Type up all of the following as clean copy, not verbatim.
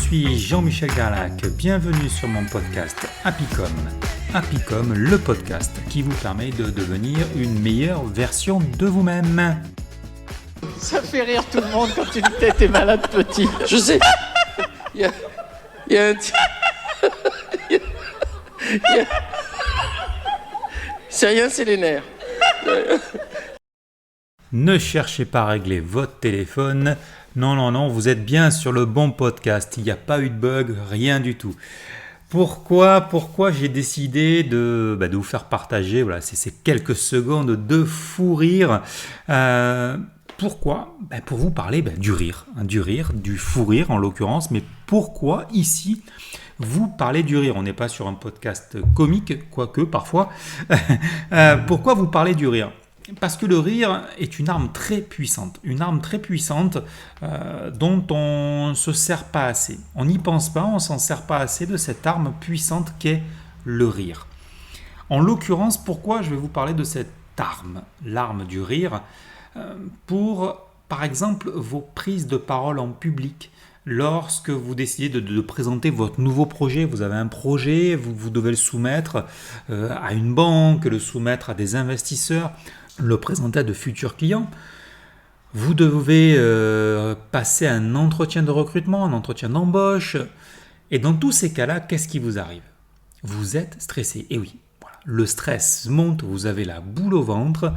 suis Jean-Michel Garlac, bienvenue sur mon podcast Happycom. Happycom, le podcast qui vous permet de devenir une meilleure version de vous-même. Ça fait rire tout le monde quand tu dis que t'es malade petit. Je sais. Il y a un C'est rien, c'est les nerfs. Ne cherchez pas à régler votre téléphone. Non, vous êtes bien sur le bon podcast. Il n'y a pas eu de bug, rien du tout. Pourquoi j'ai décidé de vous faire partager ces quelques secondes de fou rire. Pourquoi ? Pour vous parler du rire, du fou rire en l'occurrence. Mais pourquoi ici vous parlez du rire ? On n'est pas sur un podcast comique, quoique parfois. Pourquoi vous parlez du rire ? Parce que le rire est une arme très puissante, dont on ne se sert pas assez. On n'y pense pas, on ne s'en sert pas assez de cette arme puissante qu'est le rire. En l'occurrence, pourquoi je vais vous parler de cette arme, l'arme du rire, pour, par exemple, vos prises de parole en public. Lorsque vous décidez de présenter votre nouveau projet, vous avez un projet, vous devez le soumettre à une banque, le soumettre à des investisseurs, le présenter à de futurs clients. Vous devez passer un entretien de recrutement, un entretien d'embauche. Et dans tous ces cas-là, qu'est-ce qui vous arrive ? Vous êtes stressé. Et oui, voilà, le stress monte, vous avez la boule au ventre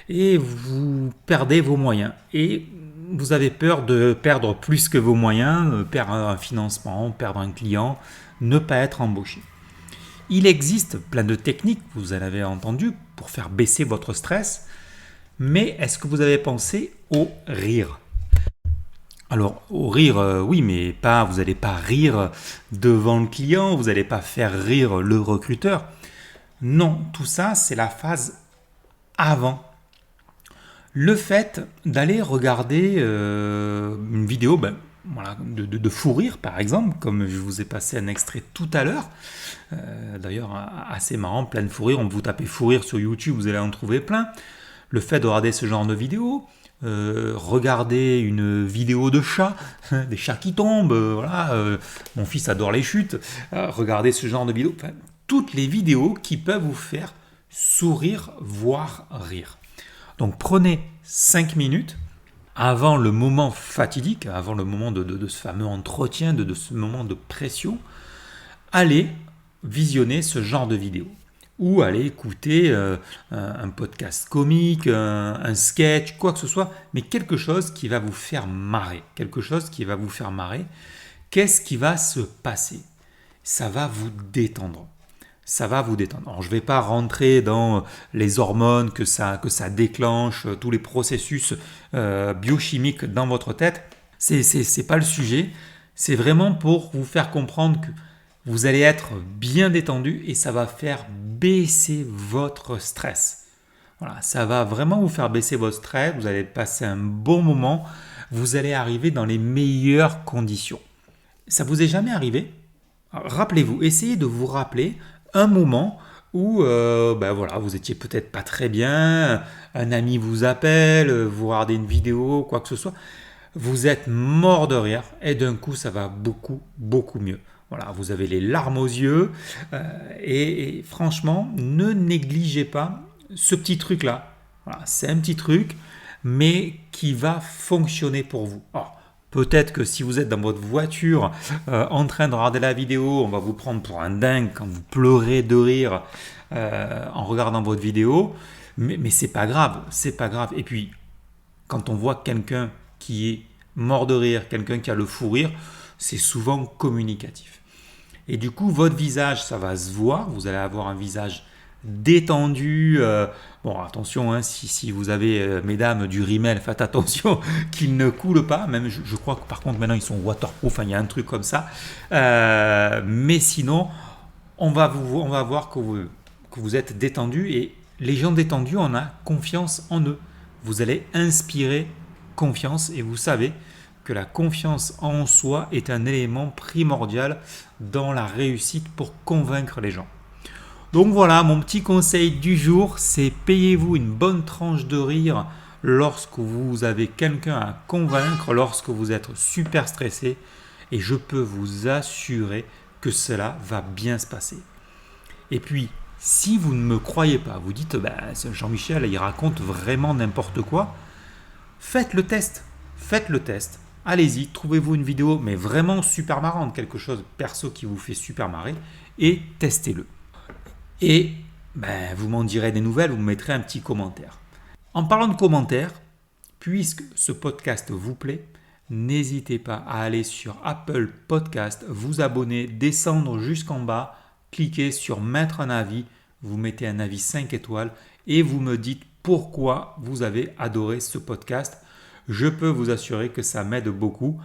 et vous perdez vos moyens. Et vous avez peur de perdre plus que vos moyens, perdre un financement, perdre un client, ne pas être embauché. Il existe plein de techniques, vous en avez entendu, pour faire baisser votre stress. Mais est-ce que vous avez pensé au rire ? Alors, au rire, oui, mais vous n'allez pas rire devant le client, vous n'allez pas faire rire le recruteur. Non, tout ça, c'est la phase avant. Le fait d'aller regarder une vidéo de fou rire, par exemple, comme je vous ai passé un extrait tout à l'heure, d'ailleurs assez marrant, plein de fou rire, vous tapez fou rire sur YouTube, vous allez en trouver plein. Le fait de regarder ce genre de vidéo, regarder une vidéo de chats, des chats qui tombent, mon fils adore les chutes, regarder ce genre de vidéo, toutes les vidéos qui peuvent vous faire sourire, voire rire. Donc prenez 5 minutes avant le moment fatidique, avant le moment de ce fameux entretien, de ce moment de pression, allez visionner ce genre de vidéo. Ou allez écouter un podcast comique, un sketch, quoi que ce soit, mais quelque chose qui va vous faire marrer. Qu'est-ce qui va se passer ? Ça va vous détendre. Alors, je ne vais pas rentrer dans les hormones que ça déclenche, tous les processus biochimiques dans votre tête. C'est pas le sujet. C'est vraiment pour vous faire comprendre que vous allez être bien détendu et ça va faire baisser votre stress. Voilà, ça va vraiment vous faire baisser votre stress. Vous allez passer un bon moment. Vous allez arriver dans les meilleures conditions. Ça vous est jamais arrivé ? Alors, rappelez-vous, essayez de vous rappeler un moment où vous étiez peut-être pas très bien, un ami vous appelle, vous regardez une vidéo, quoi que ce soit, vous êtes mort de rire et d'un coup ça va beaucoup mieux. Voilà, vous avez les larmes aux yeux et franchement, ne négligez pas ce petit truc-là. Voilà, c'est un petit truc, mais qui va fonctionner pour vous. Alors, peut-être que si vous êtes dans votre voiture en train de regarder la vidéo, on va vous prendre pour un dingue quand vous pleurez de rire en regardant votre vidéo, mais c'est pas grave. Et puis, quand on voit quelqu'un qui est mort de rire, quelqu'un qui a le fou rire, c'est souvent communicatif. Et du coup, votre visage, ça va se voir, vous allez avoir un visage détendu. Attention, si vous avez, mesdames, du rímel, faites attention qu'il ne coule pas. Même, je crois que par contre, maintenant, ils sont waterproof, il y a un truc comme ça. Mais sinon, on va voir que vous êtes détendu. Et les gens détendus, on a confiance en eux. Vous allez inspirer confiance et vous savez que la confiance en soi est un élément primordial dans la réussite pour convaincre les gens. Donc voilà, mon petit conseil du jour, c'est payez-vous une bonne tranche de rire lorsque vous avez quelqu'un à convaincre, lorsque vous êtes super stressé et je peux vous assurer que cela va bien se passer. Et puis, si vous ne me croyez pas, vous dites ce Jean-Michel, il raconte vraiment n'importe quoi, faites le test. Faites le test. Allez-y, trouvez-vous une vidéo, mais vraiment super marrante, quelque chose perso qui vous fait super marrer, et testez-le. Et vous m'en direz des nouvelles, vous me mettrez un petit commentaire. En parlant de commentaires, puisque ce podcast vous plaît, n'hésitez pas à aller sur Apple Podcast, vous abonner, descendre jusqu'en bas, cliquez sur mettre un avis, vous mettez un avis 5 étoiles et vous me dites pourquoi vous avez adoré ce podcast. Je peux vous assurer que ça m'aide beaucoup.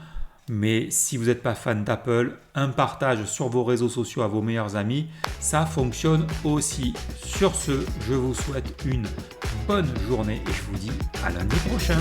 Mais si vous n'êtes pas fan d'Apple, un partage sur vos réseaux sociaux à vos meilleurs amis, ça fonctionne aussi. Sur ce, je vous souhaite une bonne journée et je vous dis à lundi prochain.